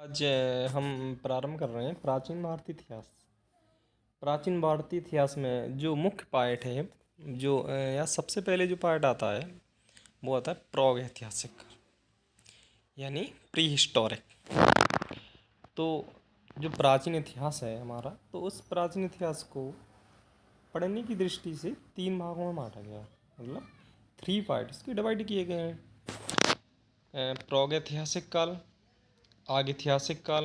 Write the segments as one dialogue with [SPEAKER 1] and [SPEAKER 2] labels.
[SPEAKER 1] आज हम प्रारंभ कर रहे हैं प्राचीन भारतीय इतिहास। प्राचीन भारतीय इतिहास में जो मुख्य पार्ट है, जो या सबसे पहले जो पार्ट आता है वो आता है प्रागैतिहासिक, यानी प्री हिस्टोरिक। तो जो प्राचीन इतिहास है हमारा, तो उस प्राचीन इतिहास को पढ़ने की दृष्टि से 3 भागों में बांटा गया है। मतलब 3 पार्ट्स के डिवाइड किए गए हैं। प्रागैतिहासिक काल, आगैतिहासिक काल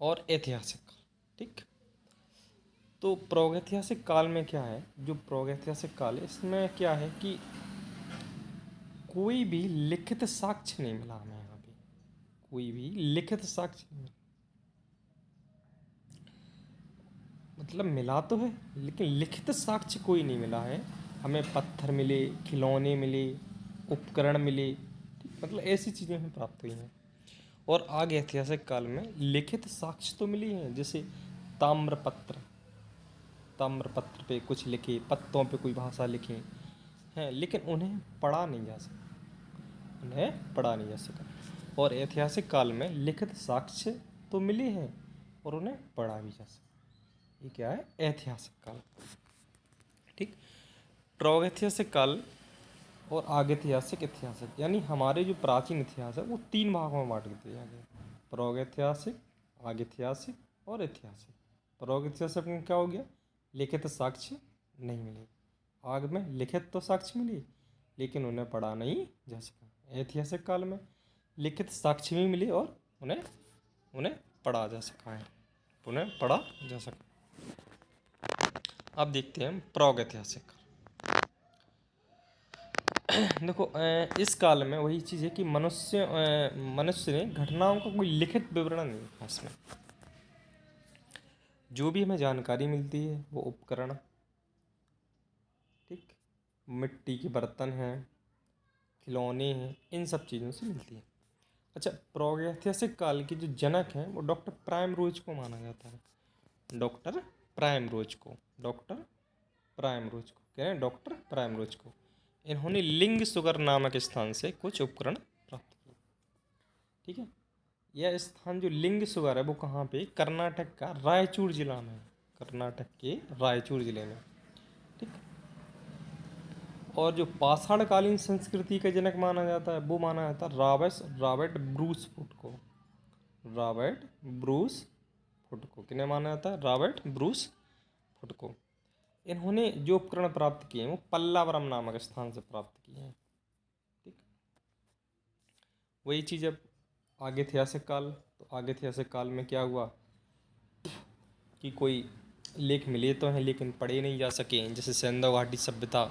[SPEAKER 1] और ऐतिहासिक काल। ठीक। तो प्रागैतिहासिक काल में क्या है, जो प्रागैतिहासिक काल है इसमें क्या है कि कोई भी लिखित साक्ष्य नहीं मिला हमें। यहाँ पे कोई भी लिखित साक्ष्य नहीं, मतलब मिला तो है लेकिन लिखित साक्ष्य कोई नहीं मिला है हमें। पत्थर मिले, खिलौने मिले, उपकरण मिले, ठीक, मतलब ऐसी चीज़ें हमें प्राप्त हुई हैं। और आगे ऐतिहासिक काल में लिखित साक्ष्य तो मिली हैं, जैसे ताम्रपत्र, ताम्रपत्र पे कुछ लिखे, पत्तों पे कोई भाषा लिखे हैं, लेकिन उन्हें पढ़ा नहीं जा सका, उन्हें पढ़ा नहीं जा सका। और ऐतिहासिक काल में लिखित साक्ष्य तो मिले हैं और उन्हें पढ़ा भी जा सका। ये क्या है? ऐतिहासिक काल। ठीक। प्रागैतिहासिक काल और आगैतिहासिक इतिहास, यानी हमारे जो प्राचीन इतिहास है वो 3 भागों में बांट दिया गया: प्रागैतिहासिक, आगैतिहासिक और ऐतिहासिक। प्रागैतिहासिक में क्या हो गया? लिखित साक्ष्य नहीं मिले। आग में लिखित तो साक्ष्य मिले लेकिन उन्हें पढ़ा नहीं जा सका। ऐतिहासिक काल में लिखित साक्ष्य भी मिले और उन्हें उन्हें पढ़ा जा सका है, उन्हें पढ़ा जा सका। अब देखते हैं प्रागैतिहासिक काल। देखो, इस काल में वही चीज़ है कि मनुष्य ने घटनाओं का कोई लिखित विवरण नहीं है इसमें। जो भी हमें जानकारी मिलती है वो उपकरण, ठीक, मिट्टी के बर्तन हैं, खिलौने हैं, इन सब चीज़ों से मिलती है। अच्छा, प्रागैतिहासिक काल के जो जनक हैं वो डॉक्टर प्राइमरोज को माना जाता है। डॉक्टर प्राइमरोज को, डॉक्टर प्राइमरोज को कह रहे हैं, डॉक्टर प्राइमरोज को। इन्होंने लिंग सुगर नामक स्थान से कुछ उपकरण प्राप्त किए। ठीक है। यह स्थान जो लिंग सुगर है वो कहाँ पे? कर्नाटक का रायचूर जिला में, कर्नाटक के रायचूर जिले में। ठीक। और जो पाषाणकालीन संस्कृति का जनक माना जाता है वो माना जाता है रॉबर्ट ब्रूस फुट को। रॉबर्ट ब्रूस फुट को किन्हें माना जाता है? रॉबर्ट ब्रूस फुट को। इन्होंने जो उपकरण प्राप्त किए हैं वो पल्लावरम नामक स्थान से प्राप्त किए हैं। ठीक। वही चीज़ अब आगे ऐतिहासिक काल, तो आगे ऐतिहासिक काल में क्या हुआ कि कोई लेख मिले तो हैं लेकिन पढ़े नहीं जा सके। जैसे सिंधु घाटी सभ्यता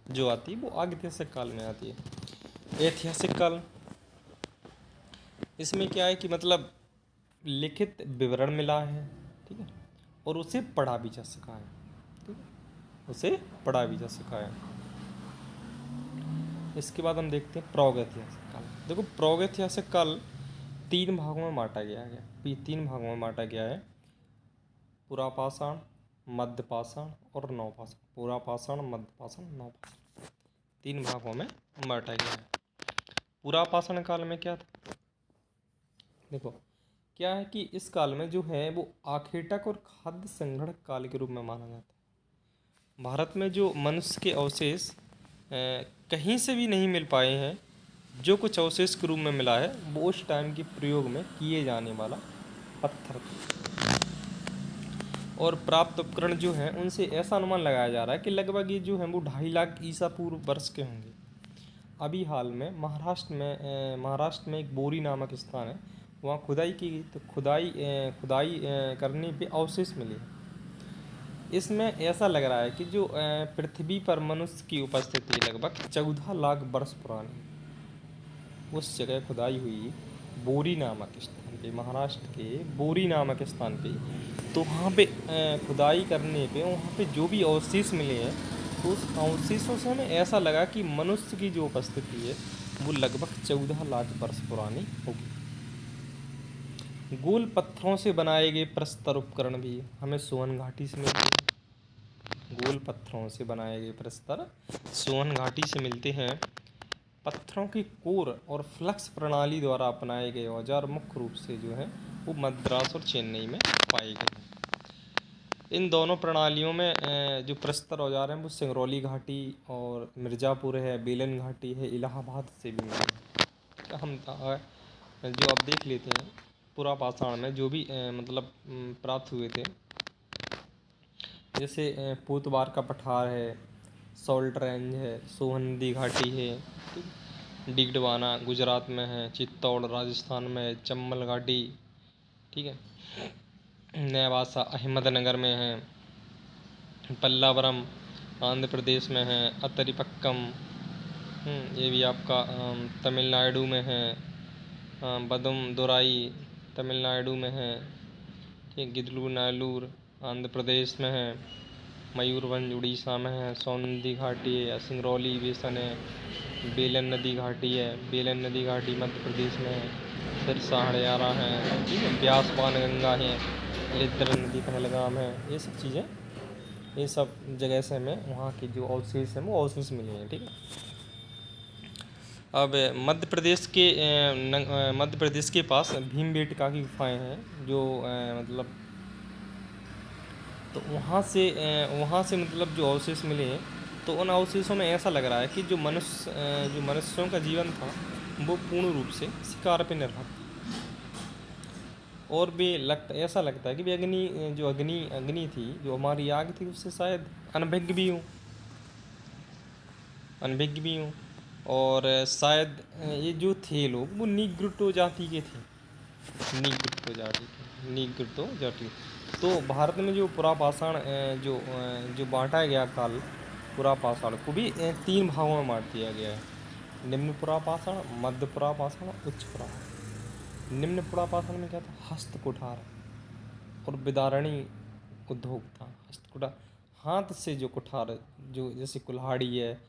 [SPEAKER 1] जो आती है वो आगे ऐतिहासिक काल में आती है। ऐतिहासिक काल, इसमें क्या है कि मतलब लिखित विवरण मिला है, ठीक है, और उसे पढ़ा भी जा सका है, ठीक है, उसे पढ़ा भी जा सका है। इसके बाद हम देखते हैं प्रागैतिहासिक काल। देखो, प्रागैतिहासिक काल 3 भागों में बांटा गया है। 3 भागों में बांटा गया है: पुरापाषाण, मध्यपाषाण और नवपाषाण। पुरापाषाण, मध्यपाषाण, नवपाषाण, 3 भागों में बांटा गया है। पुरापाषाण काल में क्या था? देखो, क्या है कि इस काल में जो है वो आखेटक और खाद्य संग्रहण काल के रूप में माना जाता है। भारत में जो मनुष्य के अवशेष कहीं से भी नहीं मिल पाए हैं, जो कुछ अवशेष के रूप में मिला है वो उस टाइम के प्रयोग में किए जाने वाला पत्थर था। और प्राप्त उपकरण जो हैं उनसे ऐसा अनुमान लगाया जा रहा है कि लगभग ये जो हैं वो 2.5 लाख ईसा पूर्व वर्ष के होंगे। अभी हाल में महाराष्ट्र में एक बोरी नामक स्थान है, वहाँ खुदाई की गई तो खुदाई करने पे अवशेष मिले। इसमें ऐसा लग रहा है कि जो पृथ्वी पर मनुष्य की उपस्थिति लगभग 14 लाख वर्ष पुरानी उस जगह खुदाई हुई, बोरी नामक स्थान पे, महाराष्ट्र के बोरी नामक स्थान पे। तो वहाँ पे खुदाई करने पे वहाँ पे जो भी अवशेष मिले हैं तो उस अवशेषों से हमें ऐसा लगा कि मनुष्य की जो उपस्थिति है वो लगभग 14 लाख वर्ष पुरानी होगी। गोल पत्थरों से बनाए गए प्रस्तर उपकरण भी हमें सोन घाटी से मिलते हैं। गोल पत्थरों से बनाए गए प्रस्तर सोन घाटी से मिलते हैं। पत्थरों की कोर और फ्लक्स प्रणाली द्वारा अपनाए गए औजार मुख्य रूप से जो है वो मद्रास और चेन्नई में पाए गए हैं। इन दोनों प्रणालियों में जो प्रस्तर औजार हैं वो सिंगरौली घाटी और मिर्ज़ापुर है, बेलन घाटी है, इलाहाबाद से भी मिले हैं। हम जो अब देख लेते हैं पुरापाषाण में जो भी मतलब प्राप्त हुए थे, जैसे पूतवार का पठार है, सॉल्ट रेंज है, सोहन नदी घाटी है, डिगडवाना गुजरात में है, चित्तौड़ राजस्थान में है, चंबल घाटी, ठीक है, नेवासा अहमदनगर में है, पल्लावरम आंध्र प्रदेश में है, अतरिपक्कम ये भी आपका तमिलनाडु में है, बदुम दुराई तमिलनाडु में है, ठीक, गिदलू नालूर आंध्र प्रदेश में है, मयूरभंज उड़ीसा में है, सोन नदी घाटी है, सिंगरौली बेसन है, बेलन नदी घाटी है, बेलन नदी घाटी मध्य प्रदेश में है, सिरसा हरियाणा है, ठीक है, ब्यास बाणगंगा है, लिद्र नदी पहलगाम है। ये सब चीज़ें, ये सब जगह से हमें वहाँ के जो अवशेष हैं वो अवशेष मिले हैं, ठीक है। अब मध्य प्रदेश के पास भीमबेटका की गुफाएं हैं जो मतलब, तो वहाँ से मतलब जो अवशेष मिले हैं, तो उन अवशेषों में ऐसा लग रहा है कि जो मनुष्यों का जीवन था वो पूर्ण रूप से शिकार पर निर्भर था। और भी ऐसा लगता है कि अग्नि थी, जो हमारी आग थी, उससे शायद अनभिज्ञ भी हूँ। और शायद ये जो थे लोग वो नीग्रोटो जाति के थे, नीग्रोटो जाति। तो भारत में जो पुरापाषाण जो बांटा गया काल पुरापाषाण को भी 3 भागों में बांट दिया गया है: निम्न पुरापाषाण, मध्य पुरापाषाण, उच्च पुरापाषाण। निम्न पुरापाषाण में क्या था? हस्त कुठार और विदारणी उद्योग था। हस्त कुठार, हाथ से जो कुठार, जो जैसे कुल्हाड़ी है,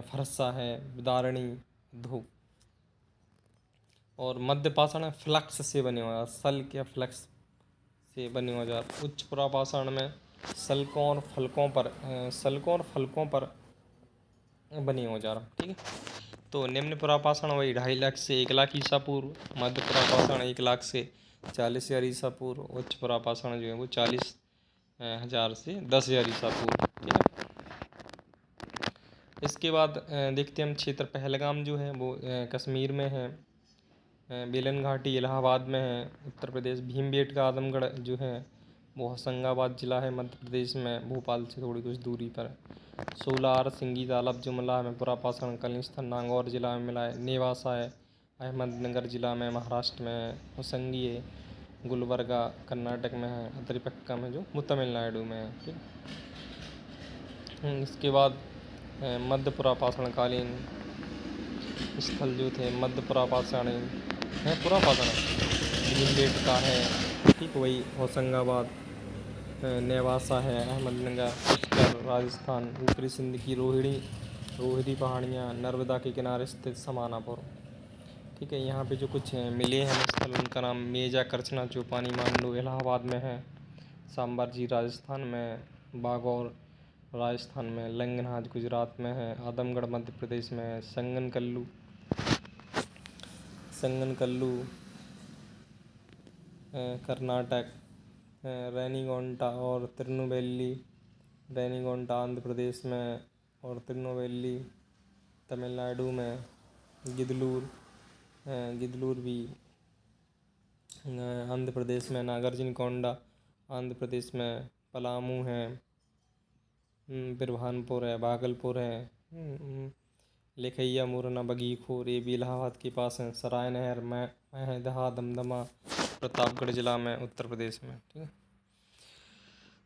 [SPEAKER 1] फरसा है, विदारणी उद्योग। और मध्य पाषाण में फ्लक्स से बने औजार, सल्क या फ्लक्स से बने औजार। उच्च पुरापाषाण में सल्कों और फलकों पर बने औजार, ठीक है। तो निम्न पुरापाषाण वही 2.5 लाख से 1 लाख ईसा पूर्व, मध्य पुरापाषाण 1 लाख से 40,000 ईसा पूर्व, उच्च पुरापाषाण जो है वो 40,000 से 10,000 ईसा पूर्व, ठीक है। इसके बाद देखते हैं हम क्षेत्र। पहलगाम जो है वो कश्मीर में है, बेलन घाटी इलाहाबाद में है, उत्तर प्रदेश। भीमबेटका आजमगढ़ जो है वो होशंगाबाद जिला है, मध्य प्रदेश में, भोपाल से थोड़ी कुछ दूरी पर। सोलार सिंगी तालाब जो मिला है पुरापाषाण कलिंस्थल नागौर जिला में मिला है। नेवासा है अहमदनगर जिला में, महाराष्ट्र में। होसंगी है गुलबर्गा कर्नाटक में है। अतरिपक्कम है जो वो तमिलनाडु में है, ठीक। इसके बाद मध्य पुरापाषाण कालीन स्थल जो थे मध्य पुरापाषाण है, पुरापाषाण भीमबेटका है, ठीक, वही होशंगाबाद, नेवासा है अहमदनगर, पुष्कर राजस्थान, ऊपरी सिंध की रोहिणी पहाड़ियाँ, नर्मदा के किनारे स्थित समानापुर, ठीक है। यहाँ पे जो कुछ मिले हैं स्थल, उनका नाम मेजा, करछना, चौपानी, मांडू इलाहाबाद में है, सांबरजी राजस्थान में, बागौर राजस्थान में, लंगनाज गुजरात में है, आदमगढ़ मध्य प्रदेश में है, संगनकल्लू कर्नाटक, रेनीगोंटा और रेनीगोंटा आंध्र प्रदेश में और तिरुनेलवेली तमिलनाडु में। गिदलूर भी आंध्र प्रदेश में, नागार्जुनकोंडा आंध्र प्रदेश में, पलामू है, बिरभानपुर है, भागलपुर है, लेखैया, मुरैना, बगीखोर, ये भी इलाहाबाद के पास है। सराय नहर में महदहा, दमदमा प्रतापगढ़ जिला में, उत्तर प्रदेश में, ठीक है।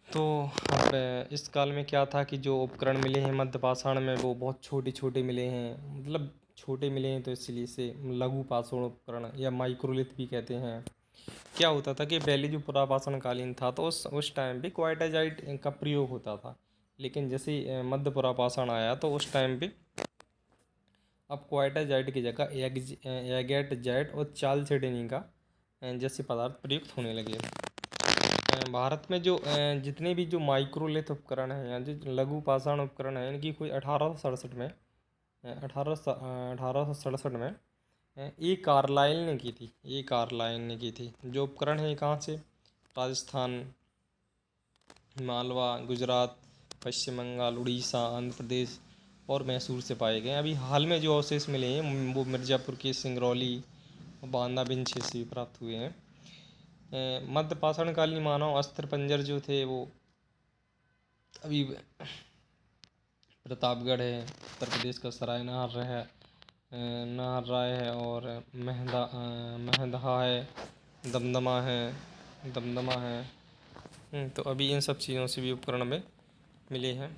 [SPEAKER 1] तो अब इस काल में क्या था कि जो उपकरण मिले हैं मध्य पाषाण में वो बहुत छोटे मिले हैं, मतलब छोटे मिले हैं, तो इसलिए इसे लघु पाषाण उपकरण या माइक्रोलिथ भी कहते हैं। क्या होता था कि पहले जो पुरापाषाण कालीन था तो उस टाइम पे क्वार्टाजाइट का प्रयोग होता था, लेकिन जैसे मध्य पुरापाषाण आया तो उस टाइम पे अब क्वार्टाजाइट की जगह एगेटजाइट और चालसेडेनी का जैसे पदार्थ प्रयुक्त होने लगे। भारत में जो जितने भी जो माइक्रोलिथ उपकरण हैं या जो लघु पाषाण उपकरण हैं, इनकी खोज 1867 में 1867 में ए कार्लाइल ने की थी। ए कार्लाइल ने की थी। जो उपकरण है ये कहाँ से? राजस्थान, मालवा, गुजरात, पश्चिम बंगाल, उड़ीसा, आंध्र प्रदेश और मैसूर से पाए गए। अभी हाल में जो अवशेष मिले हैं वो मिर्ज़ापुर के सिंगरौली और बांदा विंध्य से भी प्राप्त हुए हैं। मध्य पाषाणकालीन मानव अस्त्र पंजर जो थे वो अभी प्रतापगढ़ है, उत्तर प्रदेश का सराय नाहर राय है और महदहा है, दमदमा है। तो अभी इन सब चीज़ों से भी उपकरण में मिले हैं।